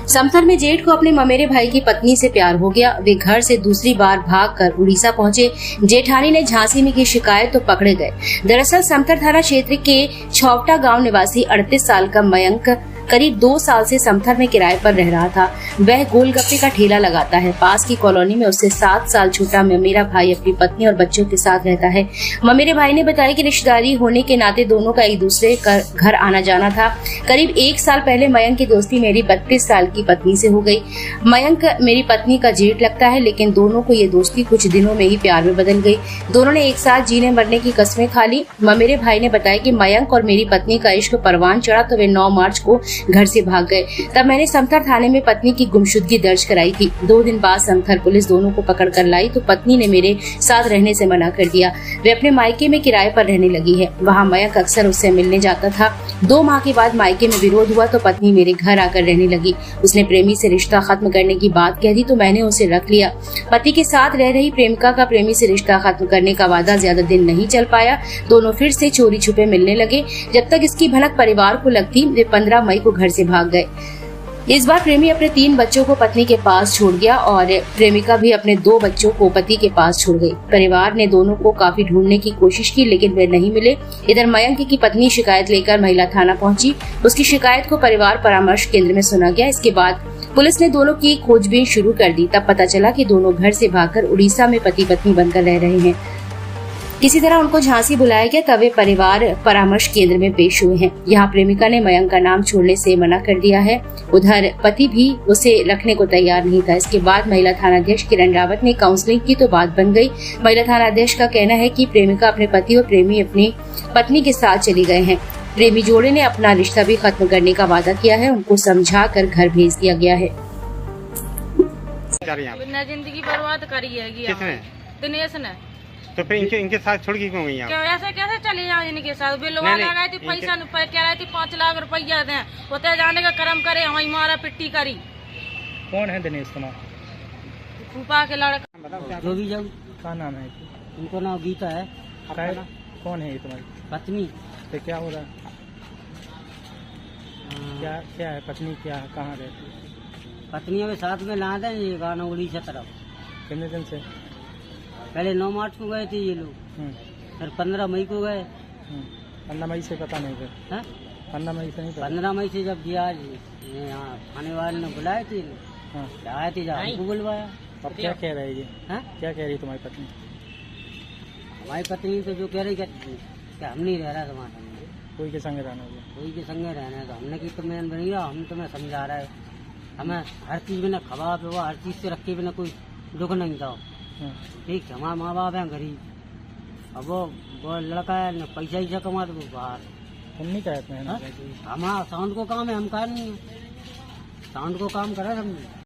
समथर में जेठ को अपने ममेरे भाई की पत्नी से प्यार हो गया। वे घर से दूसरी बार भागकर उड़ीसा पहुंचे। जेठानी ने झांसी में की शिकायत तो पकड़े गए। दरअसल समथर थाना क्षेत्र के छौवटा गांव निवासी 38 साल का मयंक करीब 2 साल से समथर में किराए पर रह रहा था। वह गोलगप्पे का ठेला लगाता है। पास की कॉलोनी में उससे 7 साल छोटा ममेरा भाई अपनी पत्नी और बच्चों के साथ रहता है। ममेरे भाई ने बताया कि रिश्तेदारी होने के नाते दोनों का एक दूसरे का घर आना जाना था। करीब 1 साल पहले मयंक की दोस्ती मेरी 32 साल की पत्नी से हो गई। मयंक मेरी पत्नी का जेठ लगता है, लेकिन दोनों को ये दोस्ती कुछ दिनों में ही प्यार में बदल गई। दोनों ने एक साथ जीने मरने की कस्में खा ली। ममेरे भाई ने बताया कि मयंक और मेरी पत्नी का इश्क परवान चढ़ा तो वे 9 मार्च को घर से भाग गए। तब मैंने समथर थाने में पत्नी की गुमशुदगी दर्ज कराई थी। 2 दिन बाद समथर पुलिस दोनों को पकड़ कर लाई तो पत्नी ने मेरे साथ रहने से मना कर दिया। वे अपने मायके में किराए पर रहने लगी है। वहाँ मयंक अक्सर उससे मिलने जाता था। 2 माह के बाद मायके में विरोध हुआ तो पत्नी मेरे घर आकर रहने लगी। उसने प्रेमी से रिश्ता खत्म करने की बात कह दी तो मैंने उसे रख लिया। पति के साथ रह रही प्रेमिका का प्रेमी से रिश्ता खत्म करने का वादा ज्यादा दिन नहीं चल पाया। दोनों फिर से चोरी छुपे मिलने लगे। जब तक इसकी भनक परिवार को लगती, वे 15 मई को घर से भाग गए। इस बार प्रेमी अपने 3 बच्चों को पत्नी के पास छोड़ गया और प्रेमिका भी अपने 2 बच्चों को पति के पास छोड़ गई। परिवार ने दोनों को काफी ढूंढने की कोशिश की, लेकिन वे नहीं मिले। इधर मयंक की पत्नी शिकायत लेकर महिला थाना पहुंची। उसकी शिकायत को परिवार परामर्श केंद्र में सुना गया। इसके बाद पुलिस ने दोनों की खोजबीन शुरू कर दी। तब पता चला कि दोनों घर से भागकर उड़ीसा में पति पत्नी बनकर रह रहे हैं। किसी तरह उनको झांसी बुलाया गया, तब वे परिवार परामर्श केंद्र में पेश हुए हैं। यहाँ प्रेमिका ने मयंक का नाम छोड़ने से मना कर दिया है। उधर पति भी उसे रखने को तैयार नहीं था। इसके बाद महिला थानाध्यक्ष किरण रावत ने काउंसलिंग की तो बात बन गई। महिला थानाध्यक्ष का कहना है कि प्रेमिका अपने पति और प्रेमी अपनी पत्नी के साथ चली गए हैं। प्रेमी जोड़े ने अपना रिश्ता भी खत्म करने का वादा किया है। उनको समझा कर घर भेज दिया गया है। जिंदगी बर्बाद करी है दिनेश ने। तो फिर इनके साथ छोड़ के क्यों गई? ऐसे कैसे चले जाओ इनके साथ? बिलवा लगाई थी, पैसा कह रही थी 5 लाख रुपया दें, होते जाने का कर्म करे, वही मारा पिट्टी करी। कौन है दिनेश कुमार? फूफा के लड़का। जो भी जाओ, क्या नाम है? उनको नाम गीता है। कौन है ये तुम्हारी पत्नी? तो क्या हो रहा है? क्या है पत्नी? क्या कहाँ रहती है? पत्नी अभी साथ में ला दें, ये गाना उड़ीसा तरफ। कितने दिन से? पहले 9 मार्च को गए थे ये लोग, फिर 15 मई को गए। 15 मई से पता नहीं फिर? 15 मई से नहीं पता? 15 मई से जब दिया यहाँ थाने वाले ने बुलाए थे, आए थे, जहाँ उनको बुलवाया। अब क्या कह रहे ये? क्या कह रही है तुम्हारी पत्नी? हमारी पत्नी तो जो कह रही कि हम नहीं रह रहा तुम्हारे संग, कोई के संग रहना है, कोई के संग रहना है। तो हमने की तुम्हें बनी, हम तुम्हें समझा रहे हैं। हमें हर चीज में न खबा पिवा, हर चीज से रखे बिना कोई दुख नहीं था। ठीक है, हमारे माँ बाप हैं गरीब, अब वो लड़का है न पैसा ही कमा तो वो बाहर। तुम नहीं कहते हैं? हमारा साउंड को काम है, हम कहा नहीं है। साउंड को काम करा हमने।